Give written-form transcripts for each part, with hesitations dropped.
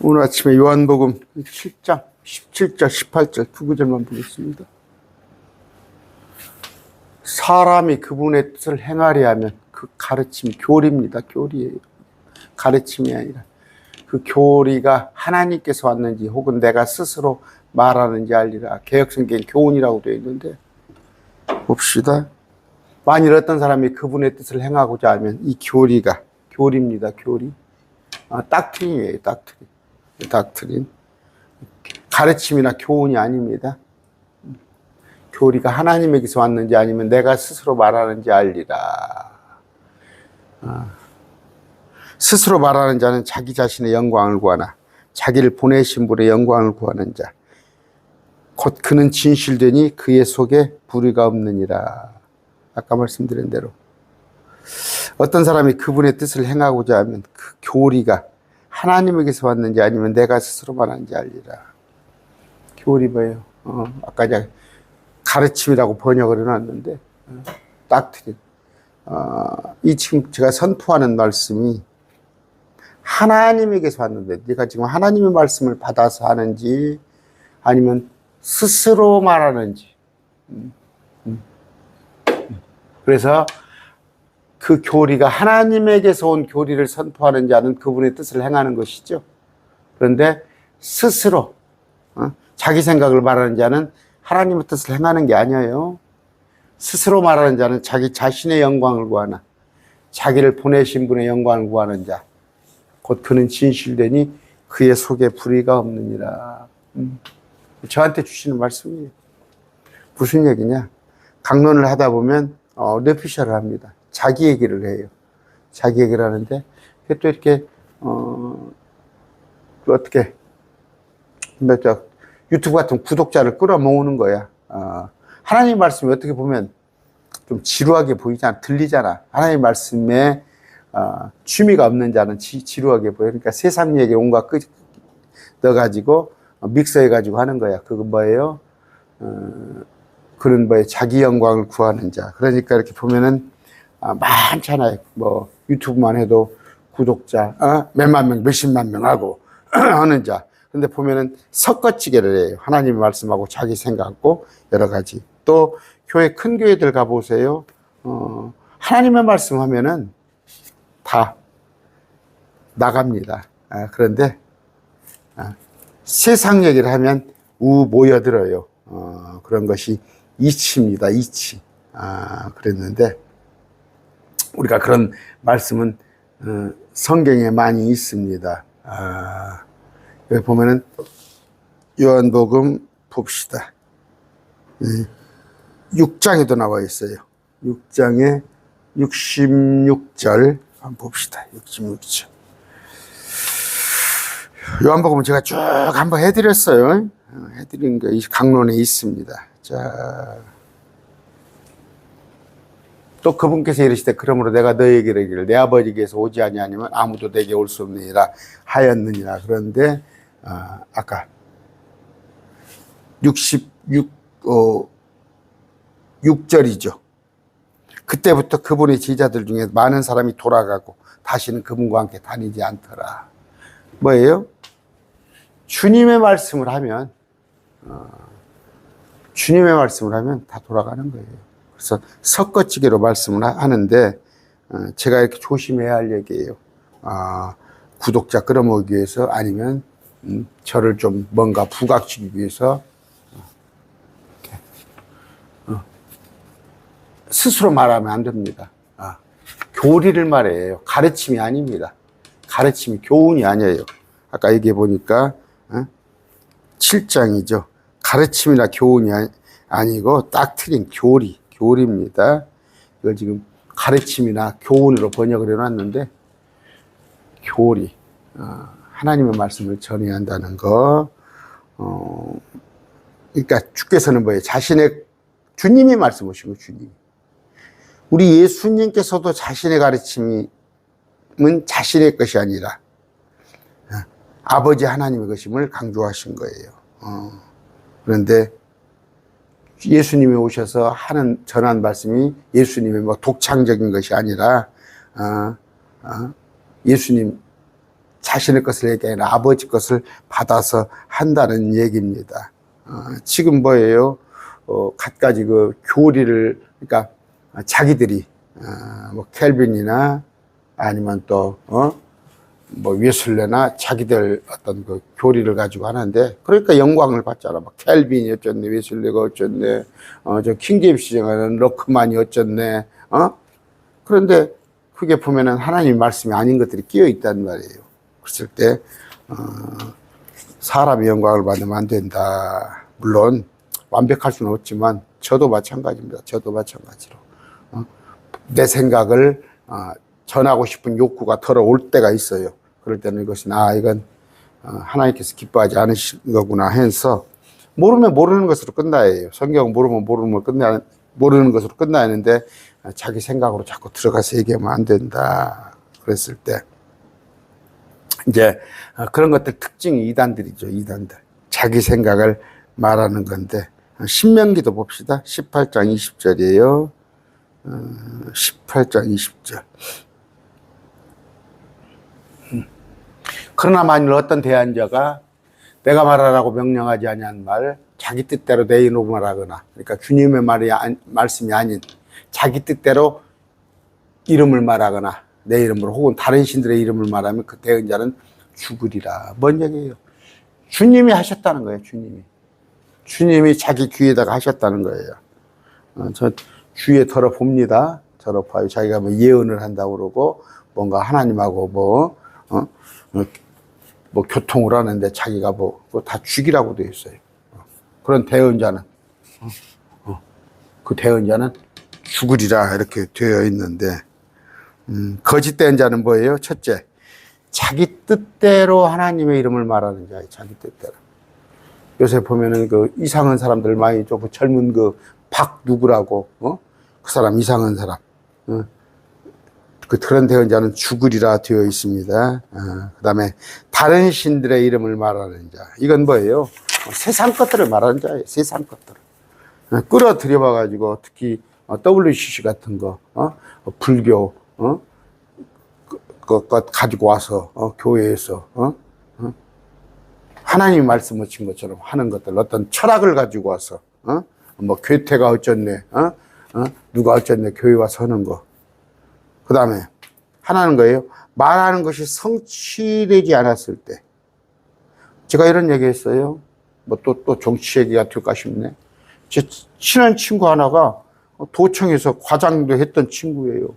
오늘 아침에 요한복음 7장 17절 18절 두 구절만 보겠습니다. 사람이 그분의 뜻을 행하려 하면 그 가르침이 교리입니다. 교리예요. 가르침이 아니라 그 교리가 하나님께서 왔는지 혹은 내가 스스로 말하는지 알리라. 개역성경 교훈이라고 되어 있는데 봅시다. 만일 어떤 사람이 그분의 뜻을 행하고자 하면 이 교리가 교리입니다. 교리. 닥트린이에요. 닥트린. 가르침이나 교훈이 아닙니다. 교리가 하나님에게서 왔는지 아니면 내가 스스로 말하는지 알리라. 스스로 말하는 자는 자기 자신의 영광을 구하나 자기를 보내신 분의 영광을 구하는 자 곧 그는 진실되니 그의 속에 불의가 없느니라. 아까 말씀드린 대로 어떤 사람이 그분의 뜻을 행하고자 하면 그 교리가 하나님에게서 왔는지 아니면 내가 스스로 말하는지 알리라. 교리 뭐예요? 아까 제가 가르침이라고 번역을 해놨는데 닥트린. 이 지금 제가 선포하는 말씀이 하나님에게서 왔는데 네가 지금 하나님의 말씀을 받아서 하는지 아니면 스스로 말하는지. 그래서 그 교리가 하나님에게서 온 교리를 선포하는 자는 그분의 뜻을 행하는 것이죠. 그런데 스스로 자기 생각을 말하는 자는 하나님의 뜻을 행하는 게 아니에요. 스스로 말하는 자는 자기 자신의 영광을 구하나 자기를 보내신 분의 영광을 구하는 자 곧 그는 진실되니 그의 속에 불의가 없느니라. 저한테 주시는 말씀이에요. 무슨 얘기냐? 강론을 하다 보면 뇌피셜을 합니다. 자기 얘기를 해요. 자기 얘기를 하는데 또 이렇게 어떻게 유튜브 같은 구독자를 끌어모으는 거야. 하나님 말씀이 어떻게 보면 좀 지루하게 보이잖아. 들리잖아. 하나님 말씀에 취미가 없는 자는 지루하게 보여. 그러니까 세상 얘기 온갖 넣어가지고 믹서해가지고 하는 거야. 그건 뭐예요? 그런 뭐에 자기 영광을 구하는 자. 그러니까 이렇게 보면은 많잖아요. 뭐 유튜브만 해도 구독자 몇만 명, 몇십만 명 하고 하는 자. 근데 보면은 섞어치기를 해요. 하나님의 말씀하고 자기 생각하고 여러 가지. 또 교회 큰 교회들 가보세요. 하나님의 말씀 하면은 다 나갑니다. 그런데 세상 얘기를 하면 모여들어요. 그런 것이 이치입니다. 이치. 그랬는데 우리가 그런 말씀은 성경에 많이 있습니다. 여기 보면은 요한복음 봅시다. 6장에도 나와 있어요. 6장에 66절 한번 봅시다. 66절. 요한복음은 제가 쭉 한번 해드렸어요. 해드린 게 이 강론에 있습니다. 자, 또 그분께서 이르시되 그러므로 내가 너에게 이르기를 내 아버지께서 오지 아니하면 아무도 내게 올 수 없느니라 하였느니라. 그런데 아까 6절이죠. 그때부터 그분의 제자들 중에 많은 사람이 돌아가고 다시는 그분과 함께 다니지 않더라. 뭐예요? 주님의 말씀을 하면 다 돌아가는 거예요. 그래서 섞어치기로 말씀을 하는데 제가 이렇게 조심해야 할 얘기예요. 구독자 끌어모으기 위해서 아니면 저를 좀 뭔가 부각시키기 위해서 스스로 말하면 안 됩니다. 교리를 말해요. 가르침이 아닙니다. 가르침이 교훈이 아니에요. 아까 얘기해 보니까 7장이죠. 가르침이나 교훈이 아니고 닥트린 교리입니다. 이걸 지금 가르침이나 교훈으로 번역을 해놨는데 교리, 하나님의 말씀을 전해야 한다는 거. 그러니까 주께서는 뭐예요? 주님이 말씀하신 거, 주님. 우리 예수님께서도 자신의 가르침은 자신의 것이 아니라 아버지 하나님의 것임을 강조하신 거예요. 그런데 예수님이 오셔서 전한 말씀이 예수님의 독창적인 것이 아니라 예수님 자신의 것을 얘기 아니라 아버지 것을 받아서 한다는 얘기입니다. 지금 뭐예요? 갖가지 그 교리를, 그러니까 자기들이, 뭐 켈빈이나 아니면 또, 뭐 웨슬레나 자기들 어떤 그 교리를 가지고 하는데, 그러니까 영광을 받잖아. 막 켈빈이 어쩌네, 웨슬레가 어쩌네, 저 킹제임스 정하는 러크만이 어쩌네, 그런데 그게 보면은 하나님 말씀이 아닌 것들이 끼어 있단 말이에요. 그랬을 때, 사람의 영광을 받으면 안 된다. 물론, 완벽할 수는 없지만, 저도 마찬가지입니다. 저도 마찬가지로. 내 생각을, 전하고 싶은 욕구가 털어올 때가 있어요. 그럴 때는 이것이, 이건, 하나님께서 기뻐하지 않으신 거구나 해서, 모르면 모르는 것으로 끝나야 해요. 성경 모르면 모르는 것으로 끝나야 하는데, 자기 생각으로 자꾸 들어가서 얘기하면 안 된다. 그랬을 때, 이제 그런 것들 특징이 이단들이죠. 이단들. 자기 생각을 말하는 건데, 신명기도 봅시다. 18장 20절이에요. 18장 20절. 그러나 만일 어떤 대한자가 내가 말하라고 명령하지 아니한 말, 자기 뜻대로 내 이름으로 말하거나, 그러니까 주님의 말씀이 아닌 자기 뜻대로 이름을 말하거나 내 이름으로 혹은 다른 신들의 이름을 말하면 그 대언자는 죽으리라. 뭔 얘기예요? 주님이 하셨다는 거예요. 주님이 자기 귀에다가 하셨다는 거예요. 저 주위에 덜어봅니다. 덜어봐요. 자기가 뭐 예언을 한다고 그러고 뭔가 하나님하고 뭐 교통을 하는데 자기가 뭐 다 죽이라고 되어 있어요. 그런 대언자는 그 대언자는 죽으리라 이렇게 되어 있는데, 거짓 대언자는 뭐예요? 첫째, 자기 뜻대로 하나님의 이름을 말하는 자예요. 자기 뜻대로. 요새 보면은 그 이상한 사람들 많이 좀 젊은 그 박 누구라고, 그 사람 이상한 사람, 그런 대언자는 죽으리라 되어 있습니다. 그 다음에 다른 신들의 이름을 말하는 자. 이건 뭐예요? 세상 것들을 말하는 자예요. 세상 것들을. 끌어들여 봐가지고 특히 WCC 같은 거, 불교, 것 가지고 와서, 교회에서, 하나님이 말씀하신 것처럼 하는 것들, 어떤 철학을 가지고 와서, 뭐, 괴테가 어쩌네, 누가 어쩌네, 교회 와서 하는 거. 그 다음에, 하나는 거예요. 말하는 것이 성취되지 않았을 때. 제가 이런 얘기 했어요. 뭐, 또 정치 얘기가 될까 싶네. 제 친한 친구 하나가 도청에서 과장도 했던 친구예요.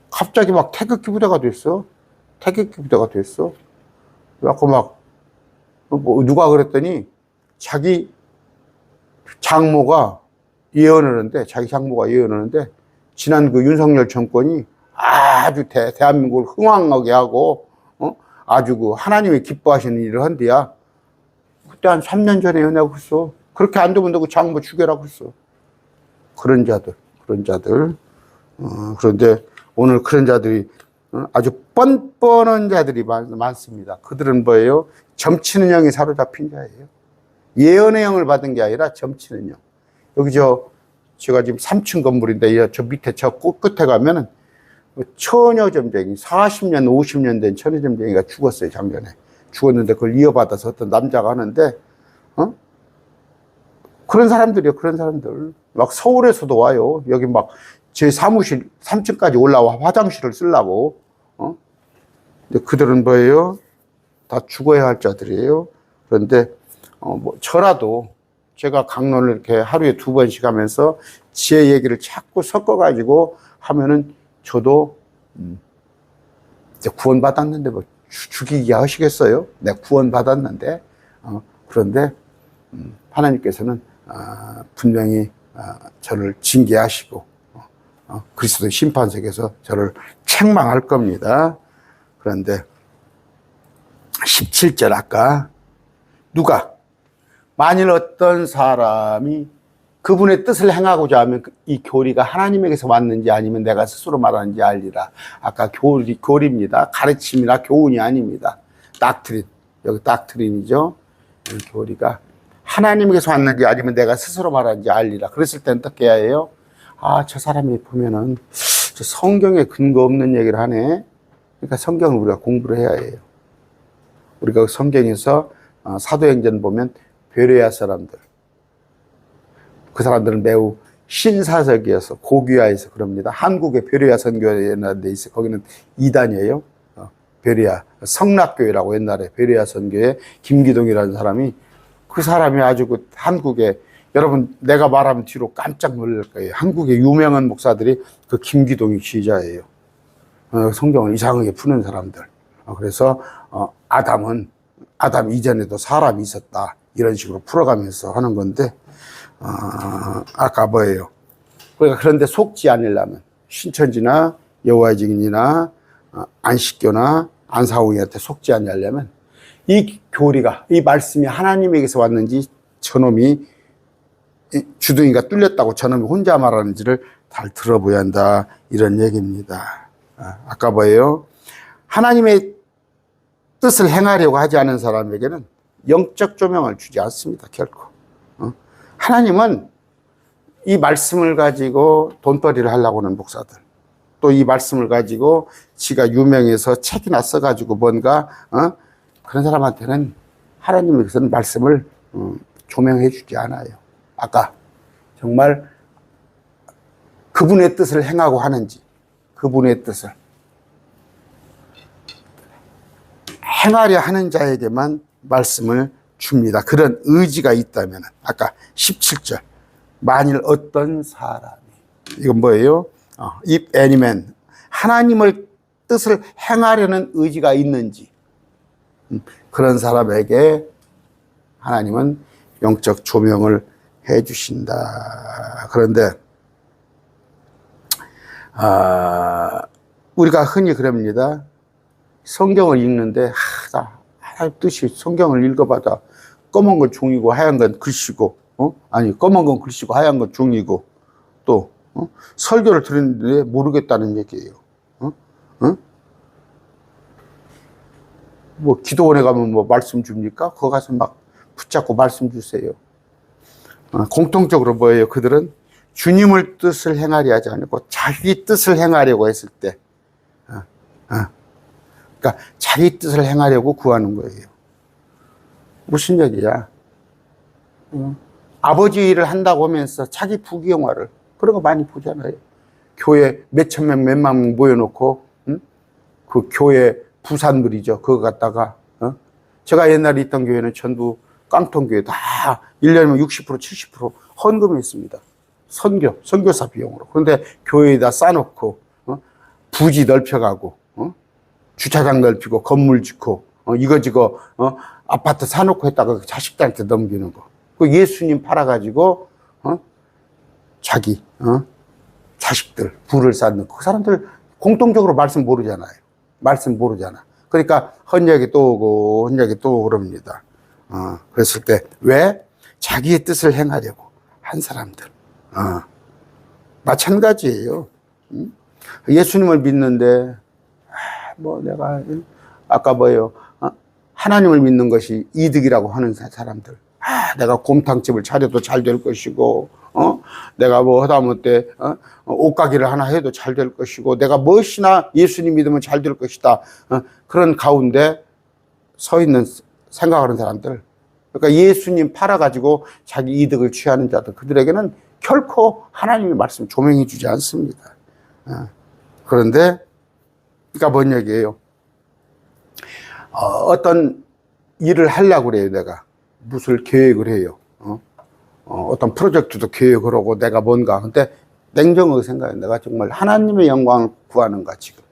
갑자기 막 태극기 부대가 됐어. 태극기 부대가 됐어. 그래갖고 막, 뭐 누가 그랬더니 자기 장모가 자기 장모가 예언을 하는데, 지난 그 윤석열 정권이 아주 대한민국을 흥왕하게 하고, 아주 그 하나님이 기뻐하시는 일을 한대야. 그때 한 3년 전에 연애하고 있어. 그렇게 안 되면 너 그 장모 죽여라고 했어. 그런 자들. 그런데 오늘 그런 자들이 아주 뻔뻔한 자들이 많습니다. 그들은 뭐예요? 점치는 영이 사로잡힌 자예요. 예언의 영을 받은 게 아니라 점치는 영. 여기 제가 지금 3층 건물인데 저 밑에 저 끝에 가면은 처녀점쟁이 40년, 50년 된 처녀점쟁이가 죽었어요. 작년에. 죽었는데 그걸 이어받아서 어떤 남자가 하는데, 그런 사람들이요. 그런 사람들. 막 서울에서도 와요. 여기 막 제 사무실 3층까지 올라와 화장실을 쓰려고. 근데 그들은 뭐예요? 다 죽어야 할 자들이에요. 그런데, 뭐, 저라도 제가 강론을 이렇게 하루에 2번씩 하면서 제 얘기를 자꾸 섞어가지고 하면은 저도, 이제 구원받았는데 뭐 죽이기 하시겠어요? 내가 구원받았는데. 그런데, 하나님께서는, 분명히, 저를 징계하시고, 그리스도 심판석에서 저를 책망할 겁니다. 그런데 17절 아까 누가 만일 어떤 사람이 그분의 뜻을 행하고자 하면 이 교리가 하나님에게서 왔는지 아니면 내가 스스로 말하는지 알리라. 아까 교리입니다. 가르침이나 교훈이 아닙니다. 닥트린. 여기 닥트린이죠. 이 교리가 하나님에게서 왔는지 아니면 내가 스스로 말하는지 알리라. 그랬을 땐 어떻게 해야 해요? 저 사람이 보면은 성경에 근거 없는 얘기를 하네. 그러니까 성경을 우리가 공부를 해야 해요. 우리가 성경에서 사도행전 보면 베레아 사람들, 그 사람들은 매우 신사적이어서 고귀화해서 그럽니다. 한국의 베레아 선교회라는 데 있어요. 거기는 이단이에요. 베레아 성락교회라고, 옛날에 베레아 선교회 김기동이라는 사람이, 그 사람이 아주 그 한국에, 여러분 내가 말하면 뒤로 깜짝 놀랄 거예요. 한국의 유명한 목사들이 그 김기동이 지휘자예요. 성경을 이상하게 푸는 사람들. 그래서 아담 이전에도 사람이 있었다, 이런 식으로 풀어가면서 하는 건데, 아까 뭐예요? 그러니까 그런데 속지 않으려면 신천지나 여호와의 증인이나 안식교나 안사홍이한테 속지 않으려면 이 교리가, 이 말씀이 하나님에게서 왔는지, 저놈이 주둥이가 뚫렸다고 저놈이 혼자 말하는지를 잘 들어보야 한다, 이런 얘기입니다. 아까 뭐예요? 하나님의 뜻을 행하려고 하지 않은 사람에게는 영적 조명을 주지 않습니다, 결코. 하나님은 이 말씀을 가지고 돈벌이를 하려고 하는 목사들, 또 이 말씀을 가지고 지가 유명해서 책이나 써가지고 뭔가 그런 사람한테는 하나님께서는 말씀을 조명해 주지 않아요. 아까 정말 그분의 뜻을 행하고 하는지, 그분의 뜻을 행하려 하는 자에게만 말씀을 줍니다. 그런 의지가 있다면. 아까 17절, 만일 어떤 사람이, 이건 뭐예요? if any man, 하나님의 뜻을 행하려는 의지가 있는지, 그런 사람에게 하나님은 영적 조명을 해 주신다. 그런데 우리가 흔히 그럽니다. 성경을 읽는데 하나님 뜻이, 성경을 읽어봐도 검은 건 종이고 하얀 건 글씨고, 아니 검은 건 글씨고 하얀 건 종이고, 또 설교를 들었는데 모르겠다는 얘기예요. 뭐 기도원에 가면 뭐 말씀 줍니까? 거기 가서 막 붙잡고 말씀 주세요. 공통적으로 뭐예요? 그들은 주님의 뜻을 행하려 하지 않고 자기 뜻을 행하려고 했을 때, 그러니까 자기 뜻을 행하려고 구하는 거예요. 무슨 얘기야? 아버지 일을 한다고 하면서 자기 부귀영화를, 그런 거 많이 보잖아요. 교회 몇천 명, 몇만 명 모여놓고, 그 교회 부산물이죠. 그거 갖다가, 제가 옛날에 있던 교회는 전부 깡통교회, 다 1년이면 60%, 70% 헌금했습니다. 선교사 비용으로. 그런데 교회에다 싸놓고, 부지 넓혀가고, 주차장 넓히고, 건물 짓고, 이거저거, 아파트 사놓고 했다가 자식들한테 넘기는 거. 그 예수님 팔아가지고, 자기, 자식들, 부를 쌓는 거. 그 사람들 공통적으로 말씀 모르잖아요. 말씀 모르잖아. 그러니까 헌약이 또 오고, 헌약이 또 그럽니다. 그랬을 때, 왜? 자기의 뜻을 행하려고 한 사람들. 마찬가지예요. 예수님을 믿는데, 뭐 내가, 아까 뭐예요? 하나님을 믿는 것이 이득이라고 하는 사람들. 내가 곰탕집을 차려도 잘 될 것이고, 내가 뭐 하다못해 옷가게를 하나 해도 잘 될 것이고, 내가 무엇이나 예수님 믿으면 잘 될 것이다. 그런 가운데 서 있는 생각하는 사람들. 그러니까 예수님 팔아가지고 자기 이득을 취하는 자들, 그들에게는 결코 하나님의 말씀 조명해 주지 않습니다. 그런데, 그러니까 뭔 얘기예요? 어떤 일을 하려고 그래요, 내가. 무슨 계획을 해요. 어떤 프로젝트도 계획을 하고 내가 뭔가. 근데 냉정하게 생각해. 내가 정말 하나님의 영광을 구하는가, 지금.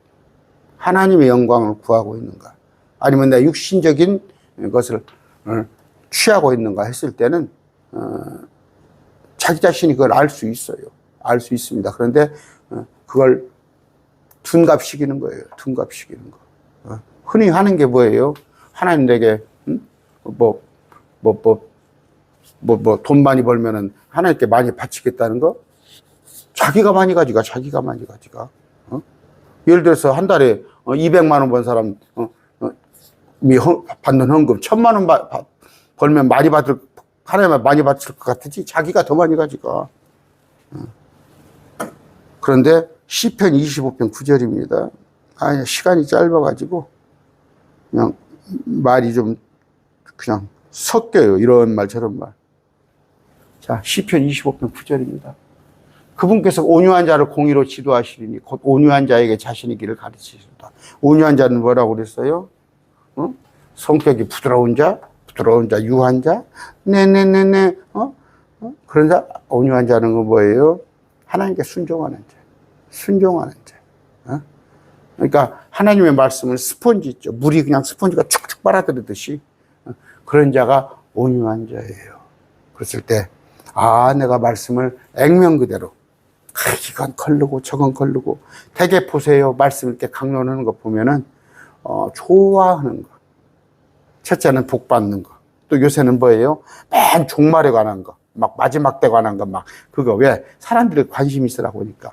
하나님의 영광을 구하고 있는가. 아니면 내 육신적인 것을 취하고 있는가 했을 때는, 자기 자신이 그걸 알 수 있어요. 알 수 있습니다. 그런데 그걸 둔갑시키는 거예요. 둔갑시키는 거. 흔히 하는 게 뭐예요? 하나님 내게, 돈 많이 벌면은 하나님께 많이 바치겠다는 거? 자기가 많이 가져가, 자기가 많이 가져가. 예를 들어서 한 달에 200만 원 번 사람, 받는 헌금 1000만 원 벌면 많이 받을, 하나님은 많이 받을 것 같으지 자기가 더 많이 가져가. 그런데 시편 25편 9절입니다. 시간이 짧아가지고 그냥 말이 좀 그냥 섞여요. 이런 말 저런 말. 자, 시편 25편 9절입니다. 그분께서 온유한 자를 공의로 지도하시리니 곧 온유한 자에게 자신의 길을 가르치시다. 온유한 자는 뭐라고 그랬어요? 어? 성격이 부드러운 자, 유한 자, 네네네네, 그런 자, 온유한 자는 건 뭐예요? 하나님께 순종하는 자, 순종하는 자. 그러니까 하나님의 말씀을 스펀지 있죠. 물이 그냥 스펀지가 축축 빨아들이듯이 그런 자가 온유한 자예요. 그랬을 때, 내가 말씀을 액면 그대로, 이건 걸르고 저건 걸르고, 되게 보세요. 말씀 이렇게 강론하는 거 보면은, 좋아하는 거. 첫째는 복 받는 거. 또 요새는 뭐예요? 맨 종말에 관한 거. 막 마지막 때 관한 거 막. 그거 왜? 사람들이 관심 있으라고 하니까.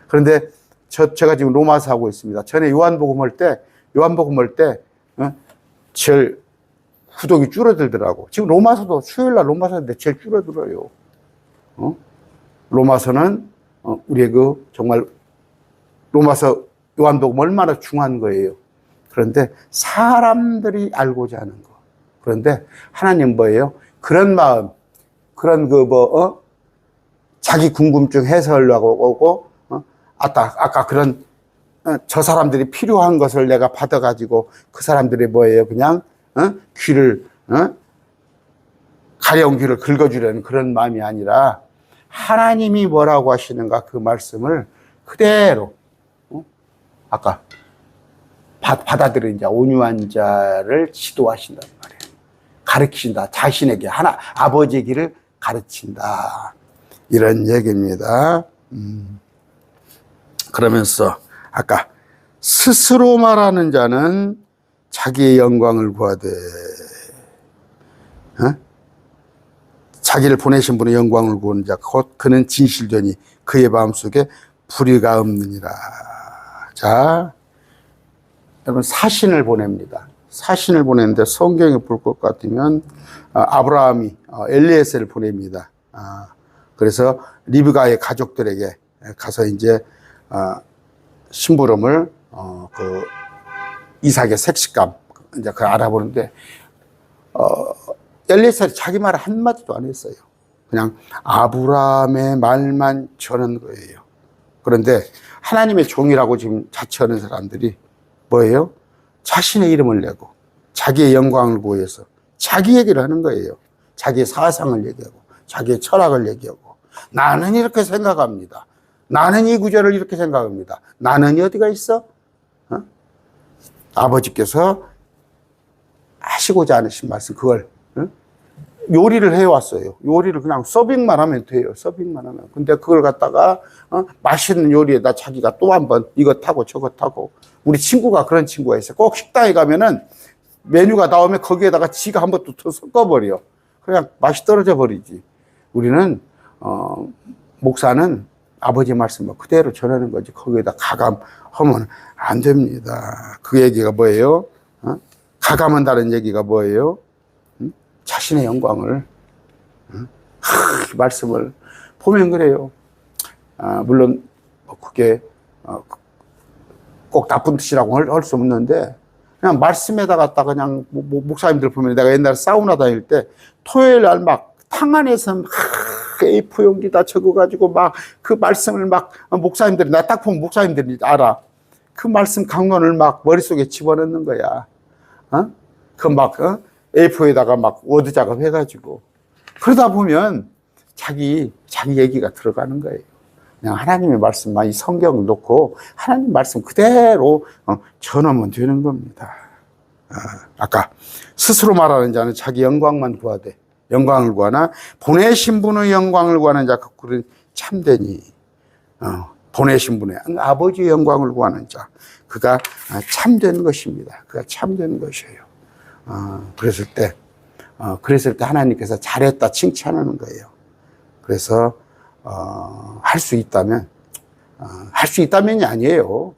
그런데 제가 지금 로마서 하고 있습니다. 전에 요한복음 할 때, 제일 구독이 줄어들더라고. 지금 로마서도 수요일날 로마서인데 제일 줄어들어요. 로마서는 우리의 정말 로마서 요한복음 얼마나 중요한 거예요. 그런데 사람들이 알고자 하는 거. 그런데 하나님 뭐예요? 그런 마음, 그런 자기 궁금증 해소하려고 오고, 아까 그런 저 사람들이 필요한 것을 내가 받아가지고 그 사람들이 뭐예요? 그냥 귀를 가려운 귀를 긁어주려는 그런 마음이 아니라 하나님이 뭐라고 하시는가 그 말씀을 그대로 아까 받아들인 자, 온유한 자를 지도하신단 말이에요. 가르치신다. 자신에게 아버지의 길을 가르친다. 이런 얘기입니다. 그러면서 아까 스스로 말하는 자는 자기의 영광을 구하되, 자기를 보내신 분의 영광을 구하는 자, 곧 그는 진실되니 그의 마음속에 불의가 없느니라. 자, 여러분 사신을 보냅니다. 사신을 보냈는데 성경에 볼 것 같으면 아브라함이 엘리에셀을 보냅니다. 그래서 리브가의 가족들에게 가서 이제 심부름을 그 이삭의 색식감 이제 그 알아보는데 엘리에셀이 자기 말 한마디도 안 했어요. 그냥 아브라함의 말만 전한 거예요. 그런데 하나님의 종이라고 지금 자처하는 사람들이 뭐예요? 자신의 이름을 내고 자기의 영광을 구해서 자기 얘기를 하는 거예요. 자기의 사상을 얘기하고 자기의 철학을 얘기하고 나는 이렇게 생각합니다. 나는 이 구절을 이렇게 생각합니다. 나는 어디가 있어? 아버지께서 하시고자 하신 말씀 그걸 요리를 해왔어요. 요리를 그냥 서빙만 하면 돼요. 서빙만 하면. 근데 그걸 갖다가 맛있는 요리에다 자기가 또 한 번 이거 타고 저거 타고. 우리 친구가 그런 친구가 있어요. 꼭 식당에 가면은 메뉴가 나오면 거기에다가 지가 한 번 또 섞어버려. 그냥 맛이 떨어져 버리지. 우리는 목사는 아버지 말씀을 그대로 전하는 거지. 거기에다 가감하면 안 됩니다. 그 얘기가 뭐예요? 가감한다는 얘기가 뭐예요? 자신의 영광을, 말씀을 보면 그래요. 물론, 그게, 꼭 나쁜 뜻이라고 할 수 없는데, 그냥 말씀에다 갖다 그냥, 목사님들 보면 내가 옛날에 사우나 다닐 때, 토요일 날 막, 탕 안에서 막, A4 용기다 적어가지고 막, 그 말씀을 막, 목사님들이, 나 딱 보면 목사님들이 알아. 그 말씀 강론을 막 머릿속에 집어넣는 거야. A4에다가 막 워드 작업해가지고. 그러다 보면 자기 얘기가 들어가는 거예요. 그냥 하나님의 말씀만 이 성경을 놓고 하나님 말씀 그대로 전하면 되는 겁니다. 아까 스스로 말하는 자는 자기 영광만 구하되 영광을 구하나 보내신 분의 영광을 구하는 자 그는 참되니 보내신 분의 아버지의 영광을 구하는 자 그가 참된 것입니다. 그가 참된 것이에요. 그랬을 때 하나님께서 잘했다 칭찬하는 거예요. 그래서 할 수 있다면 할 수 있다면이 아니에요.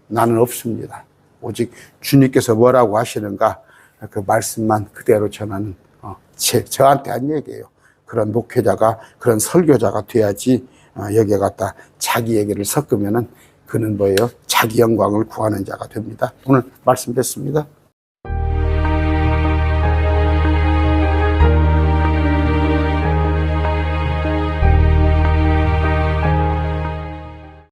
나는 없습니다. 오직 주님께서 뭐라고 하시는가 그 말씀만 그대로 전하는 저한테 한 얘기예요. 그런 목회자가 그런 설교자가 돼야지 여기에 갖다 자기 얘기를 섞으면은 그는 뭐예요? 자기 영광을 구하는 자가 됩니다. 오늘 말씀 됐습니다.